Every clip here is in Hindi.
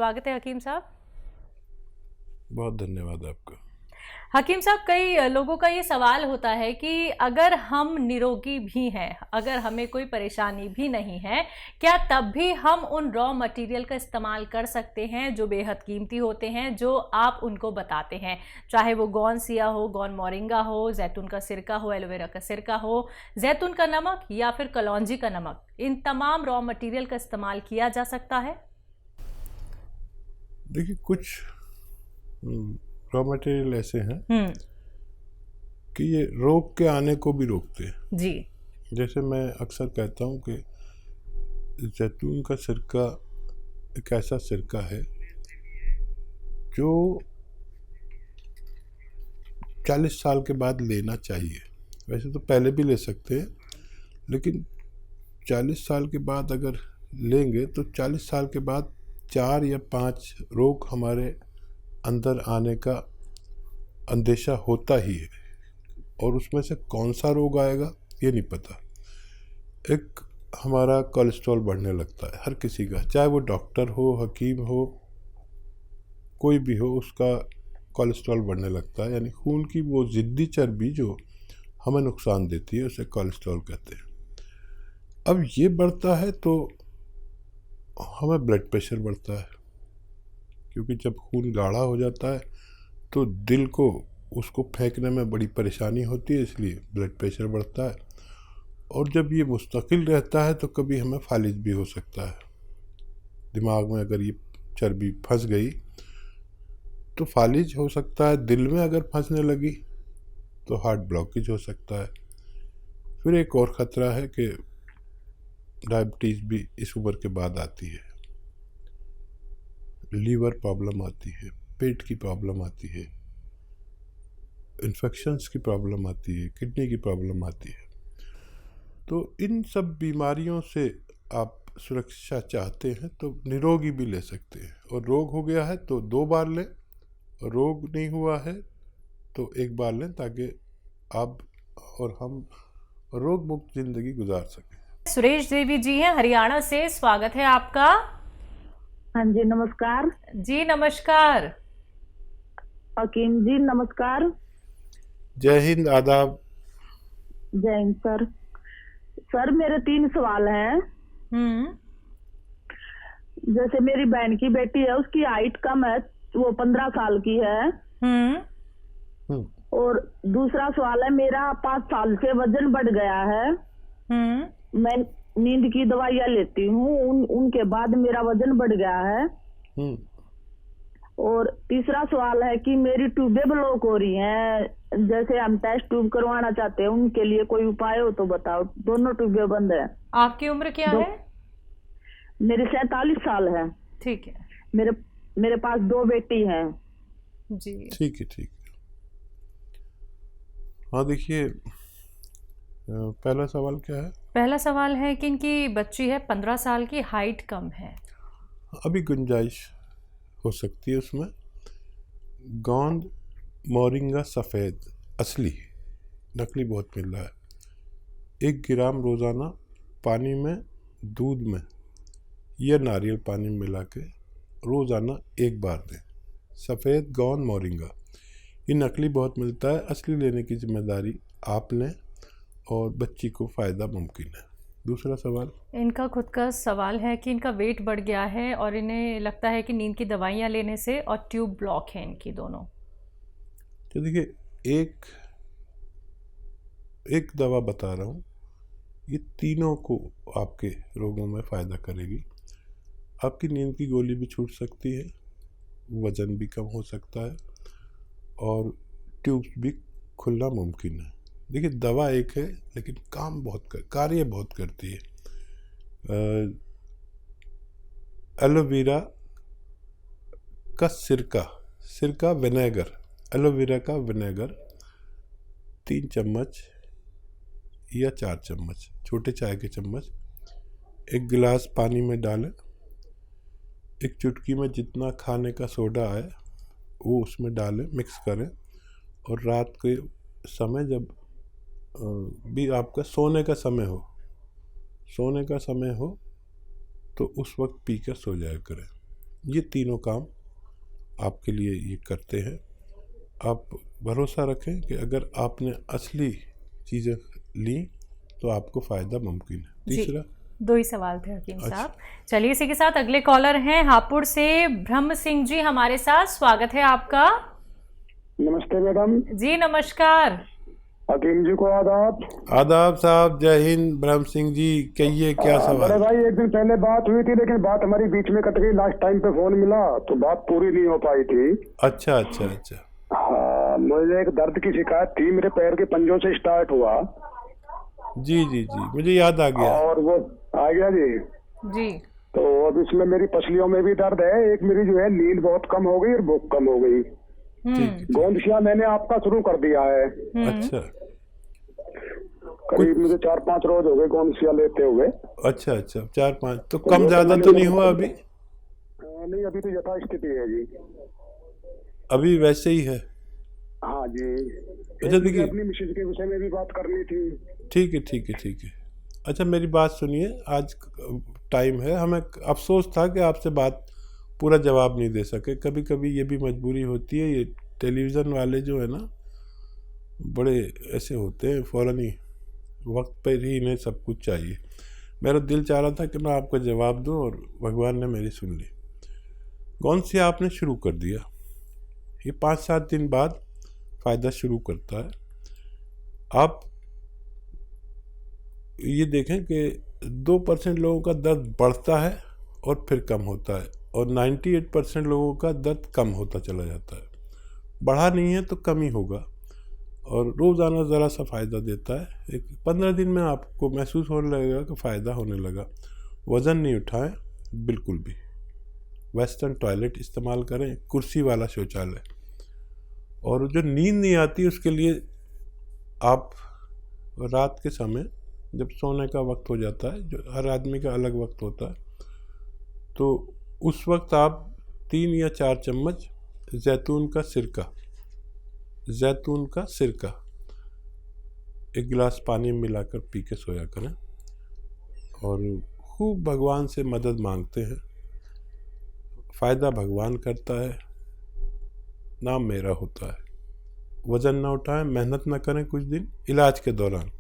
स्वागत है हकीम साहब। बहुत धन्यवाद आपका। हकीम साहब, कई लोगों का ये सवाल होता है कि अगर हम निरोगी भी हैं, अगर हमें कोई परेशानी भी नहीं है, क्या तब भी हम उन रॉ मटेरियल का इस्तेमाल कर सकते हैं जो बेहद कीमती होते हैं, जो आप उनको बताते हैं, चाहे वो गौन सिया हो, गौन मोरिंगा हो, जैतून का सिरका हो, एलोवेरा का सिरका हो, जैतून का नमक या फिर कलौंजी का नमक, इन तमाम रॉ मटेरियल का इस्तेमाल किया जा सकता है? देखिए, कुछ रॉ मटेरियल ऐसे हैं कि ये रोग के आने को भी रोकते हैं। जी। जैसे मैं अक्सर कहता हूँ कि जैतून का सिरका एक ऐसा सिरका है जो 40 साल के बाद लेना चाहिए। वैसे तो पहले भी ले सकते हैं, लेकिन 40 साल के बाद अगर लेंगे तो 40 साल के बाद 4 या 5 रोग हमारे अंदर आने का अंदेशा होता ही है, और उसमें से कौन सा रोग आएगा ये नहीं पता। एक हमारा कोलेस्ट्रॉल बढ़ने लगता है हर किसी का, चाहे वो डॉक्टर हो, हकीम हो, कोई भी हो, उसका कोलेस्ट्रॉल बढ़ने लगता है। यानी खून की वो ज़िद्दी चर्बी जो हमें नुकसान देती है उसे कोलेस्ट्रॉल कहते हैं। अब ये बढ़ता है तो हमें ब्लड प्रेशर बढ़ता है, क्योंकि जब खून गाढ़ा हो जाता है तो दिल को उसको फेंकने में बड़ी परेशानी होती है, इसलिए ब्लड प्रेशर बढ़ता है। और जब ये मुस्तकिल रहता है तो कभी हमें फालिज भी हो सकता है। दिमाग में अगर ये चर्बी फंस गई तो फालिज हो सकता है। दिल में अगर फंसने लगी तो हार्ट ब्लॉकेज हो सकता है। फिर एक और ख़तरा है कि डायबिटीज़ भी इस उम्र के बाद आती है, लीवर प्रॉब्लम आती है, पेट की प्रॉब्लम आती है, इन्फेक्शंस की प्रॉब्लम आती है, किडनी की प्रॉब्लम आती है। तो इन सब बीमारियों से आप सुरक्षा चाहते हैं तो निरोगी भी ले सकते हैं, और रोग हो गया है तो 2 बार लें, और रोग नहीं हुआ है तो 1 बार लें, ताकि आप और हम रोग मुक्त ज़िंदगी गुजार सकें। सुरेश देवी जी हैं हरियाणा से, स्वागत है आपका। हाँ जी, नमस्कार। जी नमस्कार। हकीम जी नमस्कार। जय हिंद, आदाब। जय हिंद सर। सर मेरे 3 सवाल हैं। जैसे मेरी बहन की बेटी है, उसकी हाइट कम है, वो 15 साल की है। और दूसरा सवाल है, मेरा 5 साल से वजन बढ़ गया है। मैं नींद की दवाइयाँ लेती हूँ, उनके बाद मेरा वजन बढ़ गया है। और तीसरा सवाल है कि मेरी ट्यूबें ब्लॉक हो रही हैं, जैसे हम टेस्ट ट्यूब करवाना चाहते हैं, उनके लिए कोई उपाय हो तो बताओ। दोनों ट्यूबें बंद है। आपकी उम्र क्या है? मेरी 47 साल है। ठीक है। मेरे पास 2 बेटी हैं। जी ठीक है, ठीक है। हाँ, देखिए, पहला सवाल क्या है? पहला सवाल है कि इनकी बच्ची है 15 साल की, हाइट कम है। अभी गुंजाइश हो सकती है उसमें। गोंद मोरिंगा सफ़ेद असली, नकली बहुत मिल रहा है। 1 ग्राम रोज़ाना पानी में, दूध में या नारियल पानी में मिला के रोज़ाना 1 बार दें। सफ़ेद गोंद मोरिंगा, ये नकली बहुत मिलता है, असली लेने की जिम्मेदारी आप लें और बच्ची को फ़ायदा मुमकिन है। दूसरा सवाल, इनका खुद का सवाल है कि इनका वेट बढ़ गया है और इन्हें लगता है कि नींद की दवाइयाँ लेने से और ट्यूब ब्लॉक है इनकी दोनों। तो देखिए, एक दवा बता रहा हूँ, ये तीनों को आपके रोगों में फ़ायदा करेगी। आपकी नींद की गोली भी छूट सकती है, वज़न भी कम हो सकता है, और ट्यूब्स भी खुलना मुमकिन है। देखिए, दवा एक है लेकिन कार्य बहुत करती है। एलोवेरा का सिरका विनेगर, एलोवेरा का विनेगर 3 चम्मच या 4 चम्मच, छोटे चाय के चम्मच, 1 गिलास पानी में डालें। 1 चुटकी में जितना खाने का सोडा आए वो उसमें डालें, मिक्स करें, और रात के समय जब भी आपका सोने का समय हो तो उस वक्त पीकर सो जाया करें। ये तीनों काम आपके लिए ये करते हैं। आप भरोसा रखें कि अगर आपने असली चीज़ें ली तो आपको फ़ायदा मुमकिन है। तीसरा, 2 ही सवाल थे हकीम साहब। चलिए इसी के साथ अगले कॉलर हैं हापुड़ से ब्रह्म सिंह जी हमारे साथ, स्वागत है आपका। नमस्ते मैडम जी नमस्कार। हकीम जी को आदाब। आदाब साहब, जय हिंद। ब्रह्म सिंह जी कहिए क्या सवाल। अरे भाई एक दिन पहले बात हुई थी लेकिन बात हमारी बीच में कट गई, लास्ट टाइम पे फोन मिला तो बात पूरी नहीं हो पाई थी। अच्छा अच्छा अच्छा। हाँ, मुझे एक दर्द की शिकायत थी, मेरे पैर के पंजों से स्टार्ट हुआ। जी जी जी, मुझे याद आ गया। और वो आ गया जी। जी। तो अब इसमें मेरी पसलियों में भी दर्द है, एक मेरी जो है नींद बहुत कम हो गई और भूख कम हो गई। गोंदशिया मैंने आपका शुरू कर दिया है। अच्छा, करीब मुझे 4-5 रोज हो गए गोंदशिया लेते हुए। अच्छा अच्छा, 4-5 तो कम ज्यादा तो नहीं हुआ अभी? नहीं, अभी तो यथास्थिति है जी, अभी वैसे ही है। हाँ जी। अच्छा देखिए, अपनी मिसेज के विषय में भी बात करनी थी। ठीक है ठीक है ठीक है। अच्छा मेरी बात सुनिए, आज टाइम है, हमें अफसोस था कि आपसे बात पूरा जवाब नहीं दे सके। कभी कभी ये भी मजबूरी होती है, ये टेलीविज़न वाले जो है ना बड़े ऐसे होते हैं, फ़ौरन ही वक्त पर ही इन्हें सब कुछ चाहिए। मेरा दिल चाह रहा था कि मैं आपको जवाब दूं और भगवान ने मेरी सुन ली। कौन सी आपने शुरू कर दिया, ये 5-7 दिन बाद फ़ायदा शुरू करता है। आप ये देखें कि 2% लोगों का दर्द बढ़ता है और फिर कम होता है, और 98% लोगों का दर्द कम होता चला जाता है। बढ़ा नहीं है तो कम ही होगा, और रोज़ाना ज़रा सा फ़ायदा देता है। एक 15 दिन में आपको महसूस होने लगेगा कि फ़ायदा होने लगा। वज़न नहीं उठाएं बिल्कुल भी, वेस्टर्न टॉयलेट इस्तेमाल करें, कुर्सी वाला शौचालय। और जो नींद नहीं आती उसके लिए आप रात के समय जब सोने का वक्त हो जाता है, जो हर आदमी का अलग वक्त होता है, तो उस वक्त आप 3 या 4 चम्मच जैतून का सिरका 1 गिलास पानी में मिलाकर पी के सोया करें, और खूब भगवान से मदद मांगते हैं। फ़ायदा भगवान करता है, नाम मेरा होता है। वज़न ना उठाएं, मेहनत ना करें कुछ दिन इलाज के दौरान,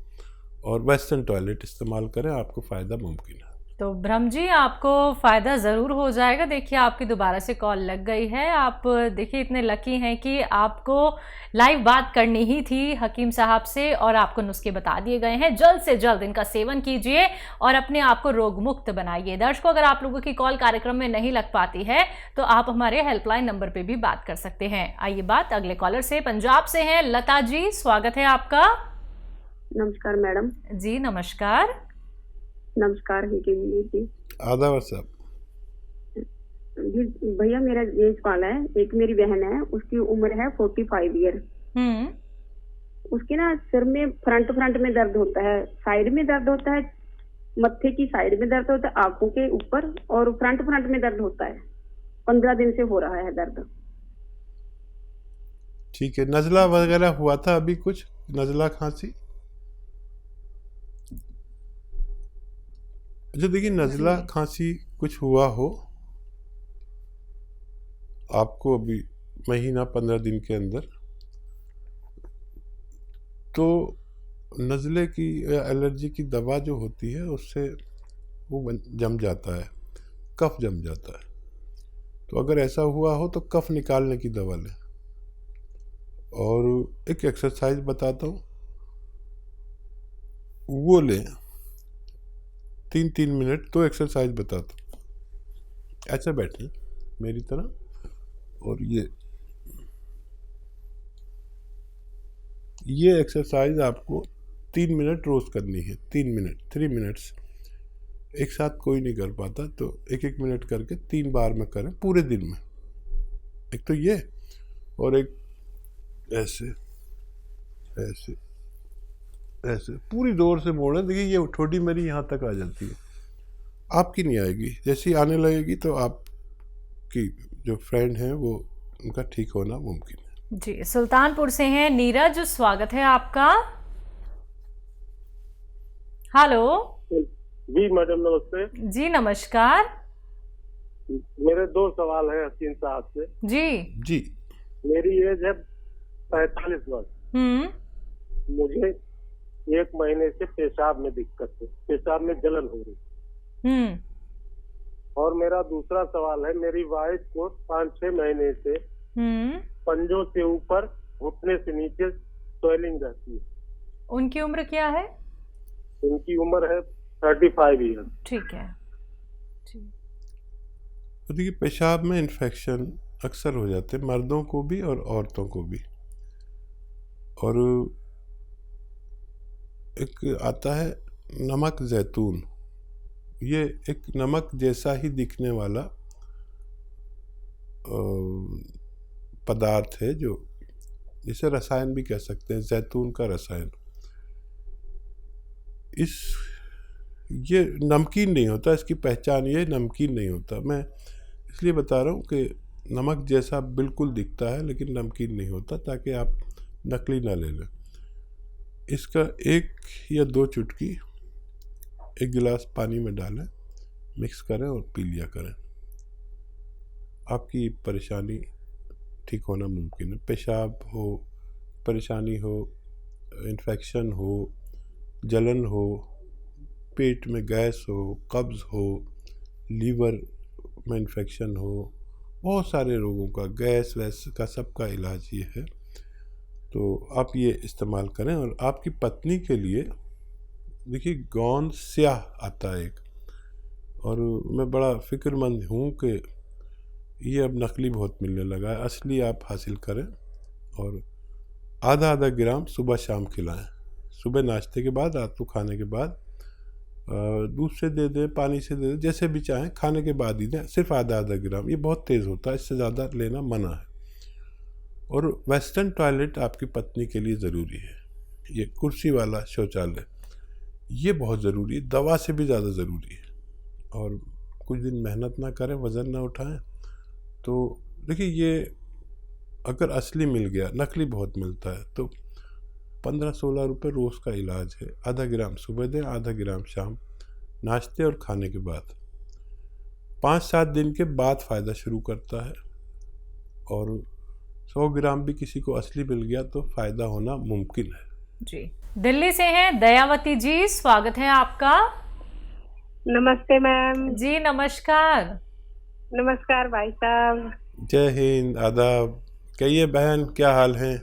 और वेस्टर्न टॉयलेट इस्तेमाल करें, आपको फ़ायदा मुमकिन है। तो ब्रह्म जी आपको फ़ायदा ज़रूर हो जाएगा। देखिए आपकी दोबारा से कॉल लग गई है। आप देखिए इतने लकी हैं कि आपको लाइव बात करनी ही थी हकीम साहब से, और आपको नुस्खे बता दिए गए हैं। जल्द से जल्द इनका सेवन कीजिए और अपने आप को रोग मुक्त बनाइए। दर्शकों, अगर आप लोगों की कॉल कार्यक्रम में नहीं लग पाती है तो आप हमारे हेल्पलाइन नंबर पर भी बात कर सकते हैं। आइए बात अगले कॉलर से, पंजाब से हैं लता जी, स्वागत है आपका। नमस्कार मैडम। जी नमस्कार। नमस्कार जी। आदाब साहब। भैया मेरा ये सवाल है, एक मेरी बहन है, उसकी उम्र है 45 ईयर। उसके ना सिर में फ्रंट में दर्द होता है, साइड में दर्द होता है, मत्थे की साइड में दर्द होता है, आंखों के ऊपर, और फ्रंट में दर्द होता है। 15 दिन से हो रहा है दर्द। ठीक है, नज़ला वगैरह हुआ था अभी कुछ, नज़ला खांसी? अच्छा देखिए, नज़ला खांसी कुछ हुआ हो आपको अभी महीना 15 दिन के अंदर, तो नज़ले की एलर्जी की दवा जो होती है उससे वो जम जाता है, कफ जम जाता है। तो अगर ऐसा हुआ हो तो कफ निकालने की दवा लें। और एक एक्सरसाइज बताता हूँ, वो लें 3-3 मिनट। तो एक्सरसाइज बताता हूँ। ऐसा बैठें मेरी तरह, और ये एक्सरसाइज आपको 3 मिनट रोज़ करनी है। 3 मिनट्स एक साथ कोई नहीं कर पाता, तो 1-1 मिनट करके 3 बार में करें पूरे दिन में। एक तो ये, और एक ऐसे ऐसे ऐसे पूरी जोर से मोड़ें। देखिए ये ठोडी मेरी यहाँ तक आ जाती है, आपकी नहीं आएगी। जैसी आने लगेगी तो आपकी जो फ्रेंड हैं वो, उनका ठीक होना मुमकिन है। जी, सुल्तानपुर से हैं नीरज, स्वागत है आपका। हेलो जी मैडम, नमस्ते। जी नमस्कार। मेरे 2 सवाल हैं हसीन साहब से। जी जी। मेरी एज है 45 वर्ष। मुझे 1 महीने से पेशाब में दिक्कत है, पेशाब में जलन हो रही। और मेरा दूसरा सवाल है, मेरी वाइफ को 5-6 महीने से पंजों से ऊपर घुटने से नीचे स्वेलिंग रहती है। उनकी उम्र क्या है? उनकी उम्र है 35 ईयर। ठीक है। देखिए, पेशाब में इन्फेक्शन अक्सर हो जाते हैं, मर्दों को भी और औरतों को भी। और एक आता है नमक जैतून, ये एक नमक जैसा ही दिखने वाला पदार्थ है, जो जिसे रसायन भी कह सकते हैं, जैतून का रसायन। ये नमकीन नहीं होता, इसकी पहचान ये नमकीन नहीं होता। मैं इसलिए बता रहा हूँ कि नमक जैसा बिल्कुल दिखता है लेकिन नमकीन नहीं होता, ताकि आप नकली ना ले लें। इसका 1 या 2 चुटकी 1 गिलास पानी में डालें, मिक्स करें और पी लिया करें। आपकी परेशानी ठीक होना मुमकिन है। पेशाब हो, परेशानी हो, इन्फेक्शन हो, जलन हो, पेट में गैस हो, कब्ज़ हो, लीवर में इन्फेक्शन हो, बहुत सारे रोगों का, गैस वैस का सबका इलाज ये है। तो आप ये इस्तेमाल करें। और आपकी पत्नी के लिए देखिए, गोंद स्याह आता है एक, और मैं बड़ा फ़िक्रमंद हूँ कि ये अब नकली बहुत मिलने लगा है। असली आप हासिल करें और आधा ग्राम सुबह शाम खिलाएं। सुबह नाश्ते के बाद, रात को खाने के बाद, दूध से दे दें, पानी से दे दें, जैसे भी चाहें, खाने के बाद ही दें। सिर्फ आधा ग्राम, ये बहुत तेज़ होता है, इससे ज़्यादा लेना मना है। और वेस्टर्न टॉयलेट आपकी पत्नी के लिए ज़रूरी है। ये कुर्सी वाला शौचालय ये बहुत ज़रूरी है, दवा से भी ज़्यादा ज़रूरी है। और कुछ दिन मेहनत ना करें, वज़न ना उठाएं, तो देखिए, ये अगर असली मिल गया, नकली बहुत मिलता है, तो 15-16 रुपये रोज़ का इलाज है। आधा ग्राम सुबह दें, आधा ग्राम शाम, नाश्ते और खाने के बाद। 5-7 दिन के बाद फ़ायदा शुरू करता है। और 100 ग्राम भी किसी को असली मिल गया तो फ़ायदा होना मुमकिन है। जी, दिल्ली से हैं दयावती जी, स्वागत है आपका। नमस्ते मैम। जी नमस्कार। नमस्कार भाई साहब। जय हिंद, आदाब। कहिए बहन, क्या हाल है?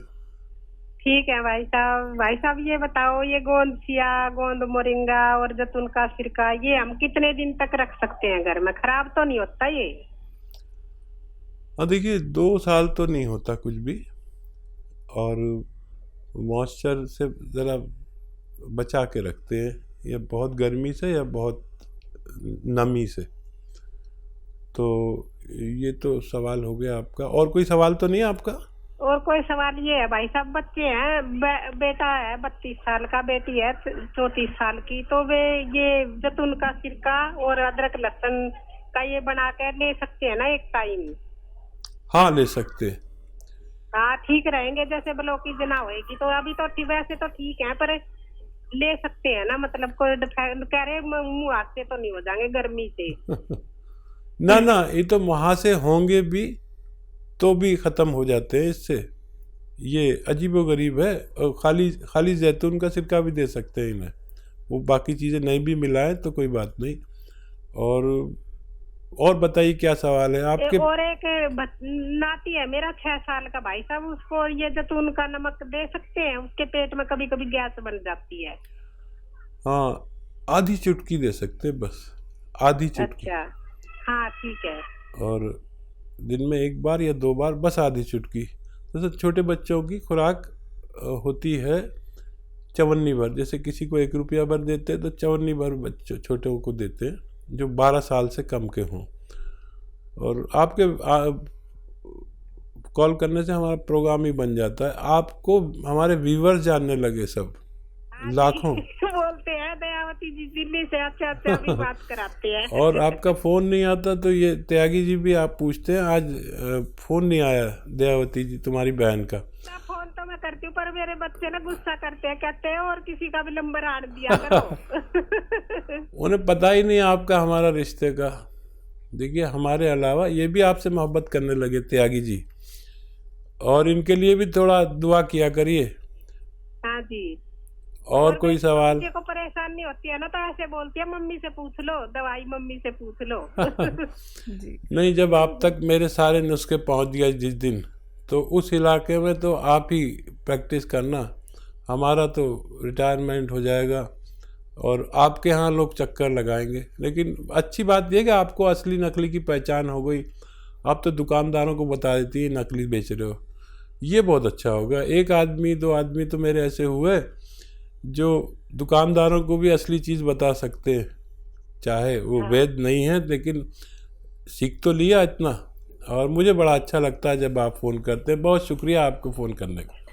ठीक है भाई साहब। भाई साहब ये बताओ, ये गोंद सिया, गोंद मोरिंगा और जैतून का सिरका, ये हम कितने दिन तक रख सकते हैं घर में? खराब तो नहीं होता ये? हाँ, देखिए 2 साल तो नहीं होता कुछ भी। और मॉइस्चर से ज़रा बचा के रखते हैं, या बहुत गर्मी से या बहुत नमी से। तो ये तो सवाल हो गया आपका। और कोई सवाल तो नहीं है आपका? और कोई सवाल ये है भाई साहब, बच्चे हैं, बेटा है 32 साल का, बेटी है 34 साल की, तो वे ये जैतून का सिरका और अदरक लहसुन का ये बना कर ले सकते हैं ना एक टाइम? हाँ, ले सकते हैं। हाँ, ठीक रहेंगे। जैसे ब्लॉक की जना होगी तो अभी तो वैसे तो ठीक है, पर ले सकते हैं ना? मतलब कोई कह रहे मुँह हाथ से तो नहीं हो जाएंगे गर्मी से? ना, ये तो वहाँ से होंगे भी तो भी ख़त्म हो जाते हैं इससे। ये अजीबोगरीब है। और खाली जैतून का सिरका भी दे सकते हैं इन्हें, वो बाकी चीज़ें नहीं भी मिलाएं तो कोई बात नहीं। और बताइए क्या सवाल है आपके? और एक नाती है मेरा 6 साल का भाई साहब, उसको ये जैतून का नमक दे सकते हैं? उसके पेट में कभी कभी गैस बन जाती है। हाँ, आधी चुटकी दे सकते हैं, बस आधी चुटकी। अच्छा, हाँ ठीक है। और दिन में 1 बार या 2 बार, बस आधी चुटकी। जैसे छोटे बच्चों की खुराक होती है चवन्नी भर, जैसे किसी को 1 रुपया भर देते हैं तो चवन्नी भर बच्चों छोटों को देते हैं जो 12 साल से कम के हों। और आपके कॉल करने से हमारा प्रोग्राम ही बन जाता है। आपको हमारे व्यूअर्स जानने लगे सब, लाखों बोलते हैं दयावती जी दिल्ली से, अच्छा भी बात कराते हैं। और आपका फ़ोन नहीं आता तो ये त्यागी जी भी आप पूछते हैं, आज फ़ोन नहीं आया दयावती जी तुम्हारी बहन का। फोन तो मैं करती हूँ, पर मेरे बच्चे ना गुस्सा करते हैं, कहते हैं और किसी का भी नंबर आड़ दिया करो। उन्हें पता ही नहीं आपका हमारा रिश्ते का। देखिए हमारे अलावा ये भी आपसे मोहब्बत करने लगे त्यागी जी, और इनके लिए भी थोड़ा दुआ किया करिए। हाँ जी। और कोई सवाल? बच्चे को परेशानी होती है ना तो ऐसे बोलती है मम्मी से पूछ लो, दवाई मम्मी से पूछ लो। जी। नहीं, जब आप तक मेरे सारे नुस्खे पहुंच गए जिस दिन, तो उस इलाके में तो आप ही प्रैक्टिस करना, हमारा तो रिटायरमेंट हो जाएगा और आपके यहाँ लोग चक्कर लगाएंगे। लेकिन अच्छी बात यह कि आपको असली नकली की पहचान हो गई, आप तो दुकानदारों को बता देती है नकली बेच रहे हो, ये बहुत अच्छा होगा। एक आदमी 2 आदमी तो मेरे ऐसे हुए जो दुकानदारों को भी असली चीज़ बता सकते हैं, चाहे वो वैध नहीं है, लेकिन सीख तो लिया इतना। और मुझे बड़ा अच्छा लगता है जब आप फ़ोन करते हैं। बहुत शुक्रिया आपको फ़ोन करने का।